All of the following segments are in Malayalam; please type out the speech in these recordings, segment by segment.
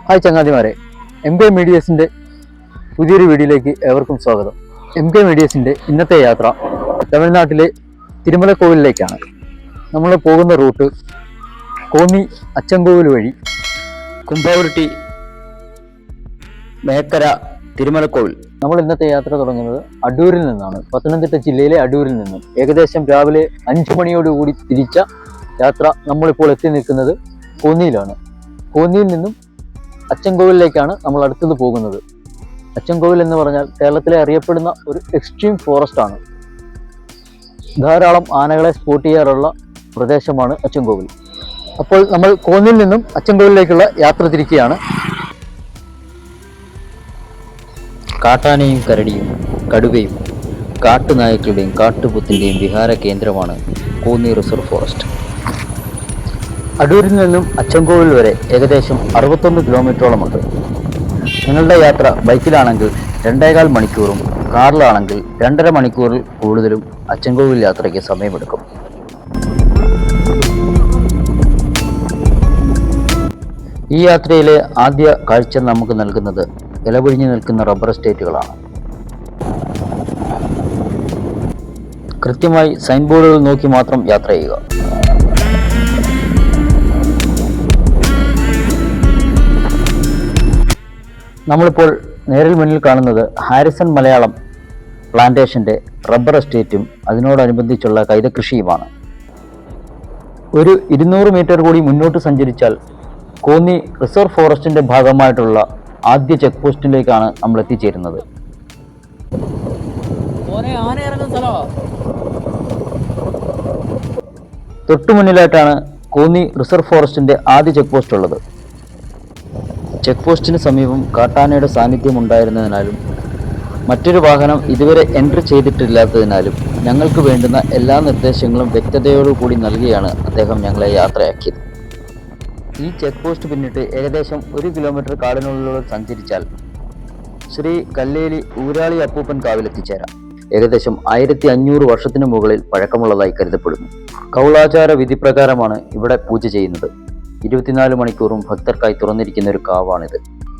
ഹായ് ചങ്ങാതിമാരെ, MK മീഡിയസിൻ്റെ പുതിയൊരു വീഡിയോയിലേക്ക് ഏവർക്കും സ്വാഗതം. MK മീഡിയസിൻ്റെ ഇന്നത്തെ യാത്ര തമിഴ്നാട്ടിലെ തിരുമലക്കോവിലേക്കാണ്. നമ്മൾ പോകുന്ന റൂട്ട് കോന്നി അച്ചൻകോവിൽ വഴി കുമ്പാവുരുട്ടി മേക്കര തിരുമലക്കോവിൽ. നമ്മൾ ഇന്നത്തെ യാത്ര തുടങ്ങുന്നത് അടൂരിൽ നിന്നാണ്. പത്തനംതിട്ട ജില്ലയിലെ അടൂരിൽ നിന്നും ഏകദേശം രാവിലെ 5 മണിയോടുകൂടി തിരിച്ച യാത്ര നമ്മളിപ്പോൾ എത്തി നിൽക്കുന്നത് കോന്നിയിലാണ്. കോന്നിയിൽ നിന്നും അച്ചൻകോവിലേക്കാണ് നമ്മൾ അടുത്തത് പോകുന്നത്. അച്ചൻകോവിൽ എന്ന് പറഞ്ഞാൽ കേരളത്തിലെ അറിയപ്പെടുന്ന ഒരു എക്സ്ട്രീം ഫോറസ്റ്റ് ആണ്. ധാരാളം ആനകളെ സ്പോട്ട് ചെയ്യാറുള്ള പ്രദേശമാണ് അച്ചൻകോവിൽ. അപ്പോൾ നമ്മൾ കോന്നിയിൽ നിന്നും അച്ചൻകോവിലേക്കുള്ള യാത്ര തിരിക്കുകയാണ്. കാട്ടാനയും കരടിയും കടുവയും കാട്ടുനായ്ക്കളുടെയും കാട്ടുപോത്തിൻ്റെയും വിഹാര കേന്ദ്രമാണ് കോന്നി റിസർവ് ഫോറസ്റ്റ്. അടൂരിൽ നിന്നും അച്ചൻകോവിൽ വരെ ഏകദേശം 61 കിലോമീറ്ററോളമുണ്ട്. നിങ്ങളുടെ യാത്ര ബൈക്കിലാണെങ്കിൽ 2.25 മണിക്കൂറും കാറിലാണെങ്കിൽ 2.5 മണിക്കൂറിൽ കൂടുതലും അച്ചൻകോവിൽ യാത്രയ്ക്ക് സമയമെടുക്കും. ഈ യാത്രയിലെ ആദ്യ കാഴ്ച നമുക്ക് നൽകുന്നത് ഇലപൊഴിഞ്ഞു നിൽക്കുന്ന റബ്ബർ എസ്റ്റേറ്റുകളാണ്. കൃത്യമായി സൈൻ ബോർഡുകൾ നോക്കി മാത്രം യാത്ര ചെയ്യുക. നമ്മളിപ്പോൾ നേരിൽ മുന്നിൽ കാണുന്നത് ഹാരിസൺ മലയാളം പ്ലാന്റേഷൻ്റെ റബ്ബർ എസ്റ്റേറ്റും അതിനോടനുബന്ധിച്ചുള്ള കൈതകൃഷിയുമാണ്. ഒരു 200 മീറ്റർ കൂടി മുന്നോട്ട് സഞ്ചരിച്ചാൽ കോന്നി റിസർവ് ഫോറസ്റ്റിൻ്റെ ഭാഗമായിട്ടുള്ള ആദ്യ ചെക്ക് പോസ്റ്റിലേക്കാണ് നമ്മൾ എത്തിച്ചേരുന്നത്. തൊട്ടു മുന്നിലായിട്ടാണ് കോന്നി റിസർവ് ഫോറസ്റ്റിൻ്റെ ആദ്യ ചെക്ക് പോസ്റ്റ് ഉള്ളത്. ചെക്ക് പോസ്റ്റിന് സമീപം കാട്ടാനയുടെ സാന്നിധ്യം ഉണ്ടായിരുന്നതിനാലും മറ്റൊരു വാഹനം ഇതുവരെ എൻട്രി ചെയ്തിട്ടില്ലാത്തതിനാലും ഞങ്ങൾക്ക് വേണ്ടുന്ന എല്ലാ നിർദ്ദേശങ്ങളും വ്യക്തതയോടുകൂടി നൽകിയാണ് അദ്ദേഹം ഞങ്ങളെ യാത്രയാക്കിയത്. ഈ ചെക്ക് പോസ്റ്റ് പിന്നിട്ട് ഏകദേശം 1 കിലോമീറ്റർ കാടിനുള്ളിലൂടെ സഞ്ചരിച്ചാൽ ശ്രീ കല്ലേലി ഊരാളി അപ്പൂപ്പൻ കാവിലെത്തിച്ചേരാം. ഏകദേശം 1500 വർഷത്തിന് മുകളിൽ പഴക്കമുള്ളതായി കരുതപ്പെടുന്നു. കൗളാചാര വിധി പ്രകാരമാണ് ഇവിടെ പൂജ ചെയ്യുന്നത്. 24 മണിക്കൂറും ഭക്തർക്കായി തുറന്നിരിക്കുന്ന ഒരു കാവാണിത്.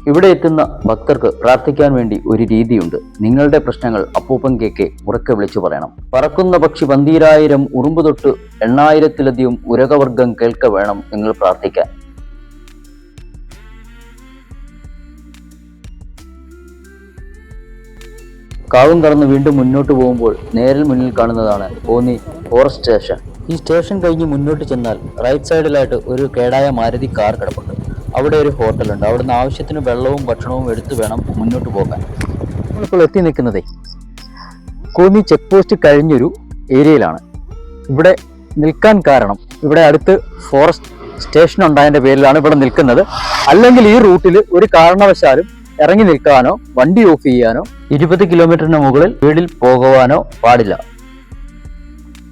ഇവിടെ എത്തുന്ന ഭക്തർക്ക് പ്രാർത്ഥിക്കാൻ വേണ്ടി ഒരു രീതിയുണ്ട്. നിങ്ങളുടെ പ്രശ്നങ്ങൾ അപ്പൂപ്പൻ കേക്കെ ഉറക്കെ വിളിച്ചു പറയണം. പറക്കുന്ന പക്ഷി 12000 ഉറുമ്പ് തൊട്ട് 8000-ലധികം ഉരകവർഗം കേൾക്ക വേണം നിങ്ങൾ പ്രാർത്ഥിക്കാൻ. കാവും കടന്ന് വീണ്ടും മുന്നോട്ട് പോകുമ്പോൾ നേരിൽ മുന്നിൽ കാണുന്നതാണ് കോന്നി ഫോറസ്റ്റ് സ്റ്റേഷൻ. ഈ സ്റ്റേഷൻ കഴിഞ്ഞ് മുന്നോട്ട് ചെന്നാൽ റൈറ്റ് സൈഡിലായിട്ട് ഒരു കേടായ മാരുതി കാർ കിടപ്പുണ്ട്. അവിടെ ഒരു ഹോട്ടലുണ്ട്. അവിടുന്ന് ആവശ്യത്തിന് വെള്ളവും ഭക്ഷണവും എടുത്ത് വേണം മുന്നോട്ട് പോകാൻ. നമ്മളിപ്പോൾ എത്തി നിൽക്കുന്നതേ കോന്നി ചെക്ക് പോസ്റ്റ് കഴിഞ്ഞൊരു ഏരിയയിലാണ്. ഇവിടെ നിൽക്കാൻ കാരണം ഇവിടെ അടുത്ത് ഫോറസ്റ്റ് സ്റ്റേഷൻ ഉണ്ടായതിൻ്റെ പേരിലാണ് ഇവിടെ നിൽക്കുന്നത്. അല്ലെങ്കിൽ ഈ റൂട്ടിൽ ഒരു കാരണവശാലും ഇറങ്ങി നിൽക്കാനോ വണ്ടി ഓഫ് ചെയ്യാനോ 20 കിലോമീറ്ററിന് മുകളിൽ വീട്ടിൽ പോകുവാനോ പാടില്ല.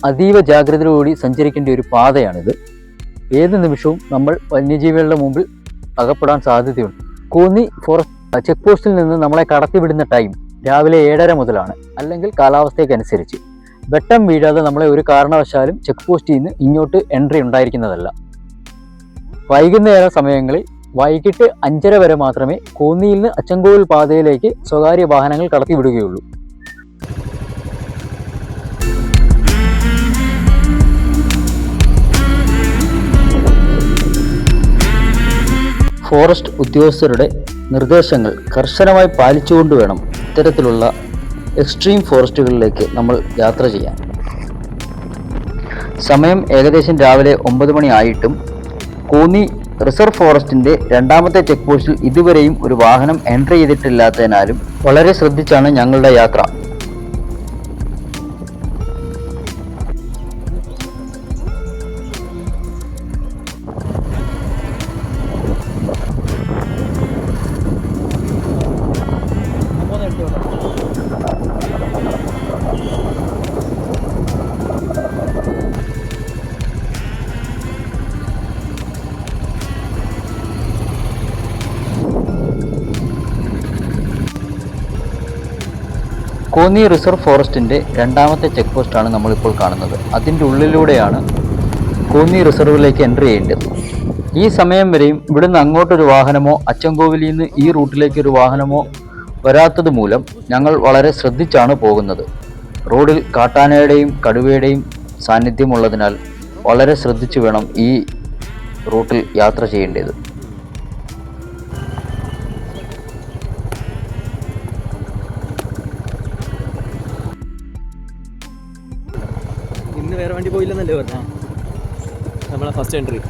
അതീവ ജാഗ്രതയോടുകൂടി സഞ്ചരിക്കേണ്ട ഒരു പാതയാണിത്. ഏത് നിമിഷവും നമ്മൾ വന്യജീവികളുടെ മുമ്പിൽ അകപ്പെടാൻ സാധ്യതയുണ്ട്. കോന്നി ഫോറസ്റ്റ് ചെക്ക് പോസ്റ്റിൽ നിന്ന് നമ്മളെ കടത്തിവിടുന്ന ടൈം രാവിലെ 7:30 മുതലാണ്. അല്ലെങ്കിൽ കാലാവസ്ഥയ്ക്കനുസരിച്ച് വെട്ടം വീഴാതെ നമ്മളെ ഒരു കാരണവശാലും ചെക്ക് പോസ്റ്റിൽ നിന്ന് ഇങ്ങോട്ട് എൻട്രി ഉണ്ടായിരിക്കുന്നതല്ല. വൈകുന്നേര സമയങ്ങളിൽ വൈകിട്ട് 5:30 വരെ മാത്രമേ കോന്നിയിൽ നിന്ന് അച്ചൻകോവിൽ പാതയിലേക്ക് സ്വകാര്യ വാഹനങ്ങൾ കടത്തിവിടുകയുള്ളൂ. ഫോറസ്റ്റ് ഉദ്യോഗസ്ഥരുടെ നിർദ്ദേശങ്ങൾ കർശനമായി പാലിച്ചുകൊണ്ട് വേണം ഇത്തരത്തിലുള്ള എക്സ്ട്രീം ഫോറസ്റ്റുകളിലേക്ക് നമ്മൾ യാത്ര ചെയ്യാൻ. സമയം ഏകദേശം രാവിലെ 9 മണി ആയിട്ടും കോന്നി റിസർവ് ഫോറസ്റ്റിൻ്റെ 2ാമത്തെ ചെക്ക് പോസ്റ്റിൽ ഇതുവരെയും ഒരു വാഹനം എൻട്രി ചെയ്തിട്ടില്ലാത്തതിനാലും വളരെ ശ്രദ്ധിച്ചാണ് ഞങ്ങളുടെ യാത്ര. കോന്നി റിസർവ് ഫോറസ്റ്റിൻ്റെ 2ാമത്തെ ചെക്ക് പോസ്റ്റാണ് നമ്മളിപ്പോൾ കാണുന്നത്. അതിൻ്റെ ഉള്ളിലൂടെയാണ് കോന്നി റിസർവിലേക്ക് എൻട്രി ചെയ്യേണ്ടത്. ഈ സമയം വരെയും ഇവിടുന്ന് അങ്ങോട്ടൊരു വാഹനമോ അച്ചൻകോവിലിൽ നിന്ന് ഈ റൂട്ടിലേക്ക് ഒരു വാഹനമോ വരാത്തത് മൂലം ഞങ്ങൾ വളരെ ശ്രദ്ധിച്ചാണ് പോകുന്നത്. റോഡിൽ കാട്ടാനയുടെയും കടുവയുടെയും സാന്നിധ്യമുള്ളതിനാൽ വളരെ ശ്രദ്ധിച്ചു വേണം ഈ റൂട്ടിൽ യാത്ര ചെയ്യേണ്ടത്. ഇന്ന് വേറെ വണ്ടി പോയില്ലെന്നല്ലേ പറഞ്ഞ നമ്മളെ ഫസ്റ്റ് എൻട്രി.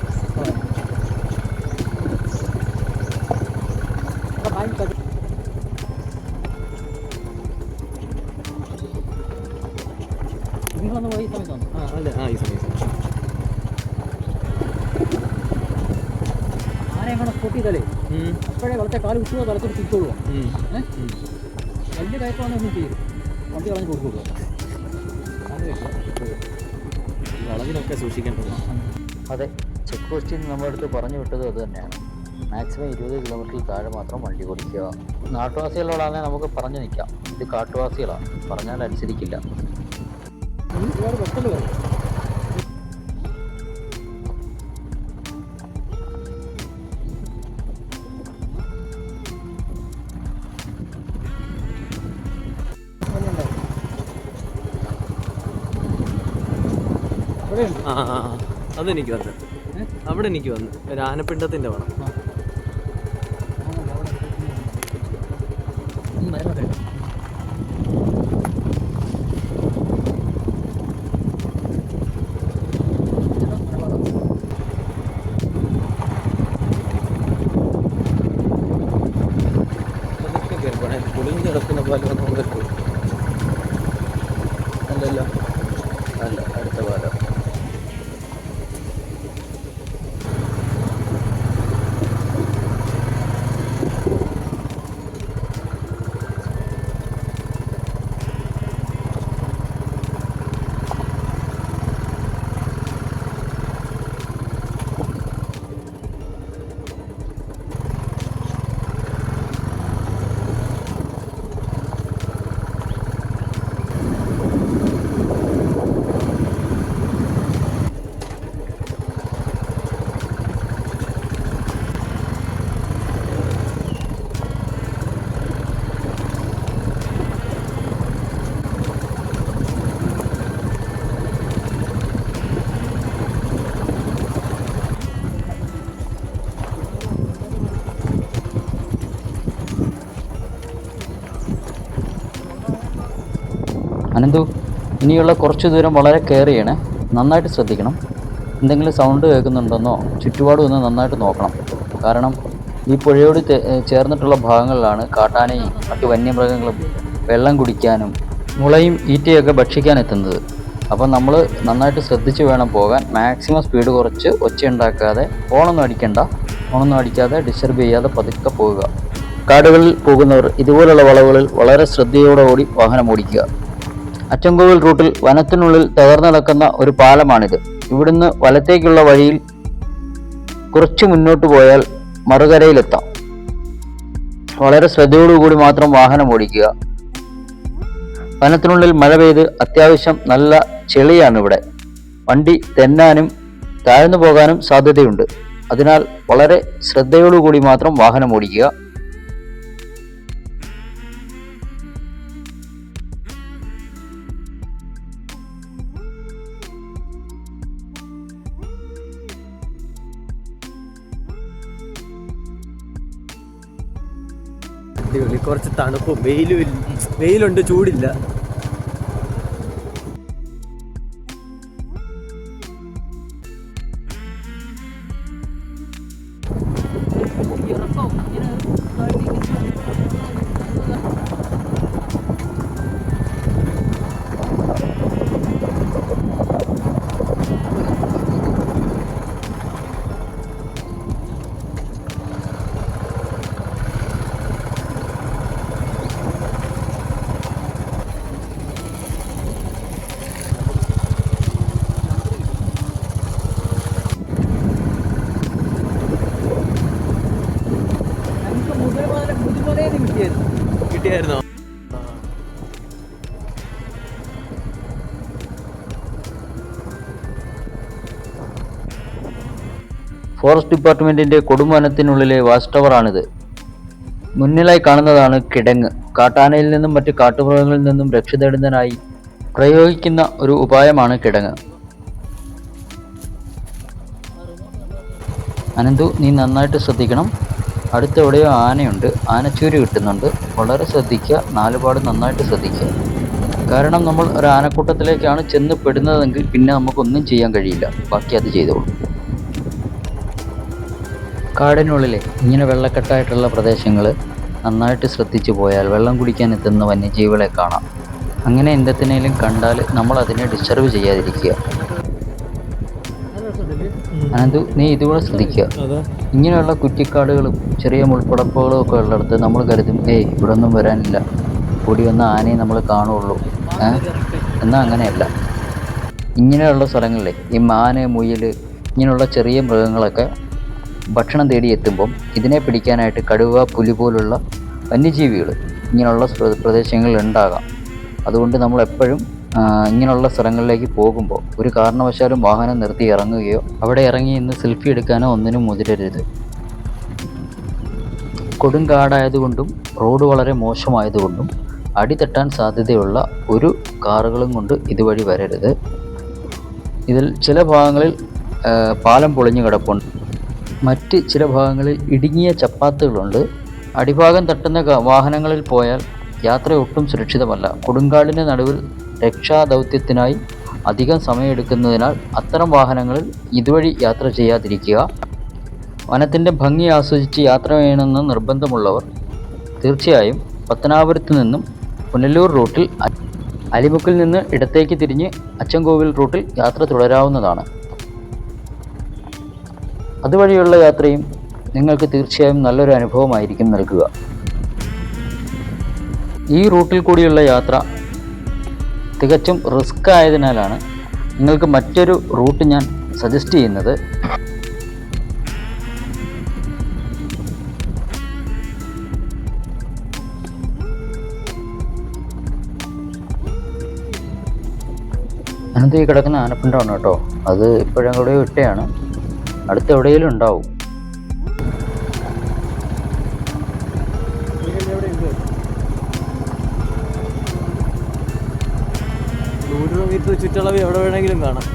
അല്ലേ ഈ സമയത്ത് ആനെ അങ്ങനെ സ്പോട്ട് ചെയ്താലേ അപ്പോഴേ വളർത്തെ കാല് വിട്ടുവോ തലത്തോട് തിരിച്ചോളൂ. വലിയ കയറ്റമാണ് ഒന്നും ചെയ്യും, വണ്ടി കളഞ്ഞ് കൊടുക്കുക. വളവിനൊക്കെ സൂക്ഷിക്കേണ്ടത്. അതെ, ചെക്ക് പോസ്റ്റിൽ നിന്ന് നമ്മുടെ അടുത്ത് പറഞ്ഞു വിട്ടത് അത് തന്നെയാണ്. മാക്സിമം 20 കിലോമീറ്ററിൽ താഴെ മാത്രം വണ്ടി ഓടിക്കുക. നാട്ടുവാസികളോടാണെങ്കിൽ നമുക്ക് പറഞ്ഞു നിൽക്കാം, ഇത് കാട്ടുവാസികളാണ്, പറഞ്ഞാൽ അനുസരിക്കില്ല. അതെനിക്ക് വന്ന് അവിടെ എനിക്ക് വന്ന് ഒരു ആനപ്പിണ്ടത്തിൻ്റെ വേണം. പൊളിഞ്ഞ് കിടക്കുന്ന പോലെ അല്ലല്ലോ, അല്ല, അടുത്ത പാലം. അനന്തു, ഇനിയുള്ള കുറച്ച് ദൂരം വളരെ കെയർ ചെയ്യണേ, നന്നായിട്ട് ശ്രദ്ധിക്കണം. എന്തെങ്കിലും സൗണ്ട് കേൾക്കുന്നുണ്ടെന്നോ ചുറ്റുപാടും ഒന്ന് നന്നായിട്ട് നോക്കണം. കാരണം ഈ പുഴയോട് ചേർന്നിട്ടുള്ള ഭാഗങ്ങളിലാണ് കാട്ടാനയും മറ്റു വന്യമൃഗങ്ങളും വെള്ളം കുടിക്കാനും മുളയും ഈറ്റയൊക്കെ ഭക്ഷിക്കാനെത്തുന്നത്. അപ്പം നമ്മൾ നന്നായിട്ട് ശ്രദ്ധിച്ച് വേണം പോകാൻ. മാക്സിമം സ്പീഡ് കുറച്ച് ഒച്ചയുണ്ടാക്കാതെ, ഹോണൊന്നും അടിക്കാതെ ഡിസ്റ്റർബ് ചെയ്യാതെ പതുക്കെ പോകുക. കാടുകളിൽ പോകുന്നവർ ഇതുപോലുള്ള വളവുകളിൽ വളരെ ശ്രദ്ധയോടെ ഓടി വാഹനം ഓടിക്കുക. അച്ചൻകോവിൽ റൂട്ടിൽ വനത്തിനുള്ളിൽ തകർന്നിടക്കുന്ന ഒരു പാലമാണിത്. ഇവിടുന്ന് വലത്തേക്കുള്ള വഴിയിൽ കുറച്ച് മുന്നോട്ട് പോയാൽ മറുകരയിലെത്താം. വളരെ ശ്രദ്ധയോടുകൂടി മാത്രം വാഹനം ഓടിക്കുക. വനത്തിനുള്ളിൽ മഴ പെയ്ത് അത്യാവശ്യം നല്ല ചെളിയാണ് ഇവിടെ. വണ്ടി തെന്നാനും താഴ്ന്നു പോകാനും സാധ്യതയുണ്ട്. അതിനാൽ വളരെ ശ്രദ്ധയോടുകൂടി മാത്രം വാഹനം ഓടിക്കുക. അടിപൊളി, കുറച്ച് തണുപ്പും വെയിലുണ്ട്, ചൂടില്ല. കിട്ടിയായിരുന്നോ? ഫോറസ്റ്റ് ഡിപ്പാർട്ട്മെന്റിന്റെ കൊടുംവനത്തിനുള്ളിലെ വാച്ച് ടവറാണിത്. മുന്നിലായി കാണുന്നതാണ് കിടങ്ങ്. കാട്ടാനയിൽ നിന്നും മറ്റ് കാട്ടുമൃഗങ്ങളിൽ നിന്നും രക്ഷ നേടുന്നതിനായി പ്രയോഗിക്കുന്ന ഒരു ഉപായമാണ് കിടങ്ങ്. അനന്തു, നീ നന്നായിട്ട് ശ്രദ്ധിക്കണം. അടുത്തെവിടെയോ ആനയുണ്ട്. ആനച്ചൂര് കിട്ടുന്നുണ്ട്. വളരെ ശ്രദ്ധിക്കുക, നാലുപാട് നന്നായിട്ട് ശ്രദ്ധിക്കുക. കാരണം നമ്മൾ ഒരു ആനക്കൂട്ടത്തിലേക്കാണ് ചെന്ന് പെടുന്നതെങ്കിൽ പിന്നെ നമുക്കൊന്നും ചെയ്യാൻ കഴിയില്ല. ബാക്കി അത് ചെയ്തോളൂ. കാടിനുള്ളിലെ ഇങ്ങനെ വെള്ളക്കെട്ടായിട്ടുള്ള പ്രദേശങ്ങൾ നന്നായിട്ട് ശ്രദ്ധിച്ചു പോയാൽ വെള്ളം കുടിക്കാൻ എത്തുന്ന വന്യജീവികളെ കാണാം. അങ്ങനെ എന്തിനേലും കണ്ടാൽ നമ്മൾ അതിനെ ഡിസ്റ്റർബ് ചെയ്യാതിരിക്കുക. അനന്തു, നീ ഇതുകൂടെ ശ്രദ്ധിക്കുക. ഇങ്ങനെയുള്ള കുറ്റിക്കാടുകളും ചെറിയ മുൾപ്പടപ്പുകളും ഒക്കെ ഉള്ളിടത്ത് നമ്മൾ കരുതും ഇവിടെ ഒന്നും വരാനില്ല, കൂടി വന്ന ആനയെ നമ്മൾ കാണുള്ളൂ. എന്നാൽ അങ്ങനെയല്ല. ഇങ്ങനെയുള്ള സ്ഥലങ്ങളിലെ ഈ മാന്, മുയൽ ഇങ്ങനെയുള്ള ചെറിയ മൃഗങ്ങളൊക്കെ ഭക്ഷണം തേടി എത്തുമ്പം ഇതിനെ പിടിക്കാനായിട്ട് കടുവ, പുലി പോലുള്ള വന്യജീവികൾ ഇങ്ങനെയുള്ള പ്രദേശങ്ങളിൽ ഉണ്ടാകാം. അതുകൊണ്ട് നമ്മൾ എപ്പോഴും ഇങ്ങനെയുള്ള സ്ഥലങ്ങളിലേക്ക് പോകുമ്പോൾ ഒരു കാരണവശാലും വാഹനം നിർത്തി ഇറങ്ങുകയോ അവിടെ ഇറങ്ങി ഇന്ന് സെൽഫി എടുക്കാനോ ഒന്നിനും മുതിരരുത്. കൊടുങ്കാടായതുകൊണ്ടും റോഡ് വളരെ മോശമായതുകൊണ്ടും അടിതെറ്റാൻ സാധ്യതയുള്ള ഒരു കാറുകളും കൊണ്ട് ഇതുവഴി വരരുത്. ഇതിൽ ചില ഭാഗങ്ങളിൽ പാലം പൊളിഞ്ഞു കിടപ്പുണ്ട്. മറ്റ് ചില ഭാഗങ്ങളിൽ ഇടുങ്ങിയ ചപ്പാത്തുകളുണ്ട്. അടിഭാഗം തട്ടുന്ന വാഹനങ്ങളിൽ പോയാൽ യാത്ര ഒട്ടും സുരക്ഷിതമല്ല. കൊടുങ്കാടിൻ്റെ നടുവിൽ രക്ഷാദൗത്യത്തിനായി അധികം സമയമെടുക്കുന്നതിനാൽ അത്തരം വാഹനങ്ങളിൽ ഇതുവഴി യാത്ര ചെയ്യാതിരിക്കുക. വനത്തിൻ്റെ ഭംഗി ആസ്വദിച്ച് യാത്ര ചെയ്യണമെന്ന് നിർബന്ധമുള്ളവർ തീർച്ചയായും പത്തനാപുരത്ത് നിന്നും പുനലൂർ റൂട്ടിൽ അലിമുക്കിൽ നിന്ന് ഇടത്തേക്ക് തിരിഞ്ഞ് അച്ചൻകോവിൽ റൂട്ടിൽ യാത്ര തുടരാവുന്നതാണ്. അതുവഴിയുള്ള യാത്രയും നിങ്ങൾക്ക് തീർച്ചയായും നല്ലൊരു അനുഭവമായിരിക്കും നൽകുക. ഈ റൂട്ടിൽ കൂടിയുള്ള യാത്ര തികച്ചും റിസ്ക് ആയതിനാലാണ് നിങ്ങൾക്ക് മറ്റൊരു റൂട്ട് ഞാൻ സജസ്റ്റ് ചെയ്യുന്നത്. അതിനകത്ത് ഈ കിടക്കുന്ന ആനപ്പിണ്ടമാണ് കേട്ടോ. അത് ഇപ്പോഴെവിടെയോ ഇട്ടയാണ്. അടുത്ത് എവിടെയെങ്കിലും ഉണ്ടാവും. ചുറ്റളവ് എവിടെ വേണമെങ്കിലും കാണാം.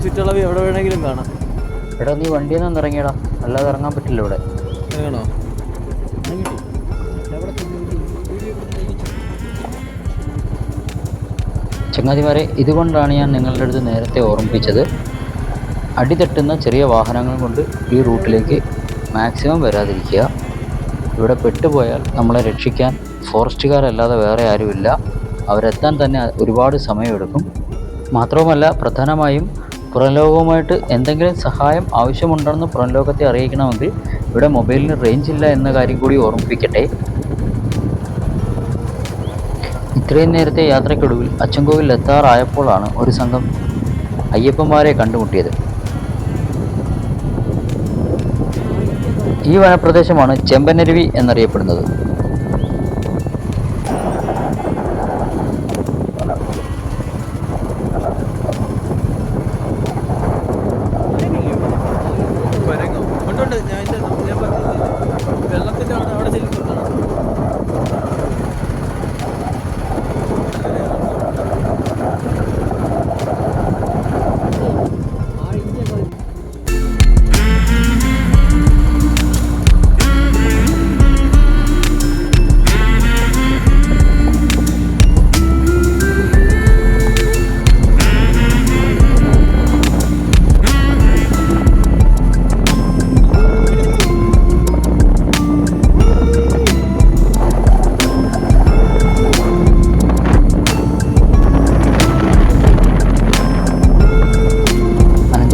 ചുറ്റളവ് എവിടെ വേണമെങ്കിലും കാണാം. എടാ, നീ വണ്ടിയിൽ നിന്ന് ഇറങ്ങിയടാ, അല്ലാതെ ഇറങ്ങാൻ പറ്റില്ല ഇവിടെ. ആണോ? ചങ്ങാതിമാരെ, ഇതുകൊണ്ടാണ് ഞാൻ നിങ്ങളുടെ അടുത്ത് നേരത്തെ ഓർമ്മിപ്പിച്ചത്. അടിതട്ടുന്ന ചെറിയ വാഹനങ്ങൾ കൊണ്ട് ഈ റൂട്ടിലേക്ക് മാക്സിമം വരാതിരിക്കുക. ഇവിടെ പെട്ടുപോയാൽ നമ്മളെ രക്ഷിക്കാൻ ഫോറസ്റ്റുകാരല്ലാതെ വേറെ ആരുമില്ല. അവരെത്താൻ തന്നെ ഒരുപാട് സമയമെടുക്കും. മാത്രവുമല്ല, പ്രധാനമായും പുറംലോകവുമായിട്ട് എന്തെങ്കിലും സഹായം ആവശ്യമുണ്ടെന്ന് പുറംലോകത്തെ അറിയിക്കണമെങ്കിൽ ഇവിടെ മൊബൈലിന് റേഞ്ച് ഇല്ല എന്ന കാര്യം കൂടി ഓർമ്മിപ്പിക്കട്ടെ. ഇത്രയും നേരത്തെ യാത്രയ്ക്കൊടുവിൽ അച്ചൻകോവിൽ എത്താറായപ്പോഴാണ് ഒരു സംഘം അയ്യപ്പന്മാരെ കണ്ടുമുട്ടിയത്. ഈ വനപ്രദേശമാണ് ചെമ്പനരുവി എന്നറിയപ്പെടുന്നത്.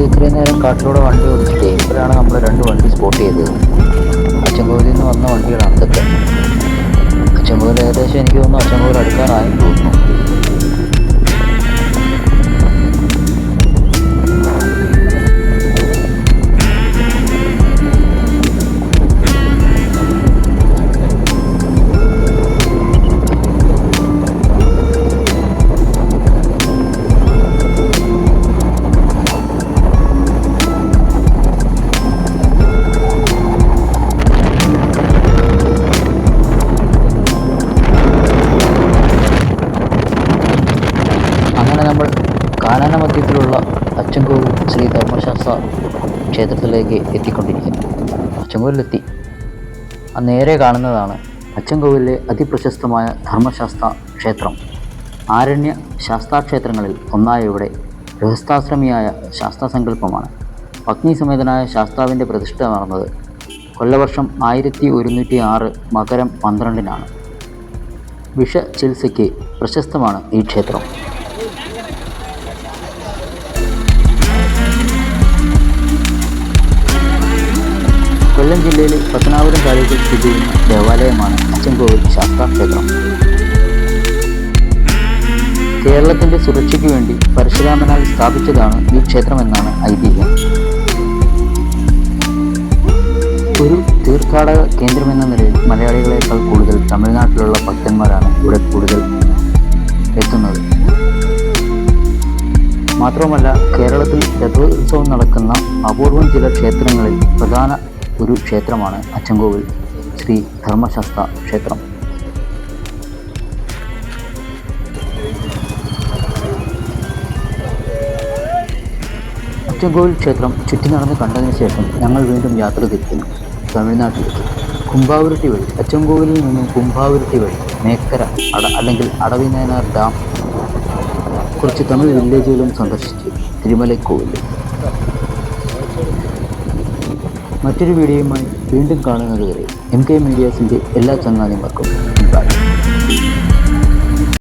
ഇത്രയും നേരം കാട്ടിലൂടെ വണ്ടി ഓടിച്ചിട്ടേ ഇപ്പോഴാണ് നമ്മൾ 2 വണ്ടി സ്പോട്ട് ചെയ്തത്. അച്ചൻകോവിലിൽ നിന്ന് വന്ന വണ്ടികളാണ് ഇതൊക്കെ. അച്ചൻകോവിൽ ഏകദേശം എനിക്ക് തോന്നുന്നു അച്ചൻകോവിൽ അടുക്കാറായെന്ന് തോന്നുന്നു. കാനന മധ്യത്തിലുള്ള അച്ചൻകോവിൽ ശ്രീ ധർമ്മശാസ്ത്ര ക്ഷേത്രത്തിലേക്ക് എത്തിക്കൊണ്ടിരിക്കുന്നു. അച്ചൻകോവിലെത്തി. നേരെ കാണുന്നതാണ് അച്ചൻകോവിലെ അതിപ്രശസ്തമായ ധർമ്മശാസ്ത്ര ക്ഷേത്രം. ആരണ്യ ശാസ്താക്ഷേത്രങ്ങളിൽ ഒന്നായ ഇവിടെ ഗൃഹസ്ഥാശ്രമിയായ ശാസ്താസങ്കല്പമാണ്. പത്നീസമേതനായ ശാസ്താവിൻ്റെ പ്രതിഷ്ഠ നടന്നത് കൊല്ലവർഷം 1106 മകരം 12-നാണ്. വിഷചികിത്സയ്ക്ക് പ്രശസ്തമാണ് ഈ ക്ഷേത്രം. കൊല്ലം ജില്ലയിലെ പത്തനാപുരം താലൂക്കിൽ സ്ഥിതി ചെയ്യുന്ന ദേവാലയമാണ് അച്ചൻകോവിൽ ശാസ്താക്ഷേത്രം. കേരളത്തിൻ്റെ സുരക്ഷയ്ക്ക് വേണ്ടി പരശുരാമനാൽ സ്ഥാപിച്ചതാണ് ഈ ക്ഷേത്രമെന്നാണ് ഐതിഹ്യം. ഒരു തീർത്ഥാടക കേന്ദ്രമെന്ന നിലയിൽ മലയാളികളെക്കാൾ കൂടുതൽ തമിഴ്നാട്ടിലുള്ള ഭക്തന്മാരാണ് ഇവിടെ കൂടുതൽ എത്തുന്നത്. മാത്രമല്ല, കേരളത്തിൽ രഥോത്സവം നടക്കുന്ന അപൂർവം ചില ക്ഷേത്രങ്ങളിൽ പ്രധാന ഒരു ക്ഷേത്രമാണ് അച്ചൻകോവിൽ ശ്രീ ധർമ്മശാസ്ത്ര ക്ഷേത്രം. അച്ചൻകോവിൽ ക്ഷേത്രം ചുറ്റി നടന്ന് കണ്ടതിന് ശേഷം ഞങ്ങൾ വീണ്ടും യാത്ര തിരിക്കുന്നു തമിഴ്നാട്ടിലേക്ക്. കുംഭാവുരുട്ടി വഴി അച്ചൻകോവിലിൽ നിന്നും കുംഭാവുരുട്ടി വഴി മേക്കര അല്ലെങ്കിൽ അടവിനേനാർ ഡാം, കുറച്ച് തമിഴ് വില്ലേജുകളും സന്ദർശിച്ച് തിരുമലൈക്കോവിൽ. മറ്റൊരു വീഡിയോയുമായി വീണ്ടും കാണുന്നത് വരെ MK മീഡിയാസിൻ്റെ എല്ലാ ചങ്ങാതിമാർക്കും ബൈ.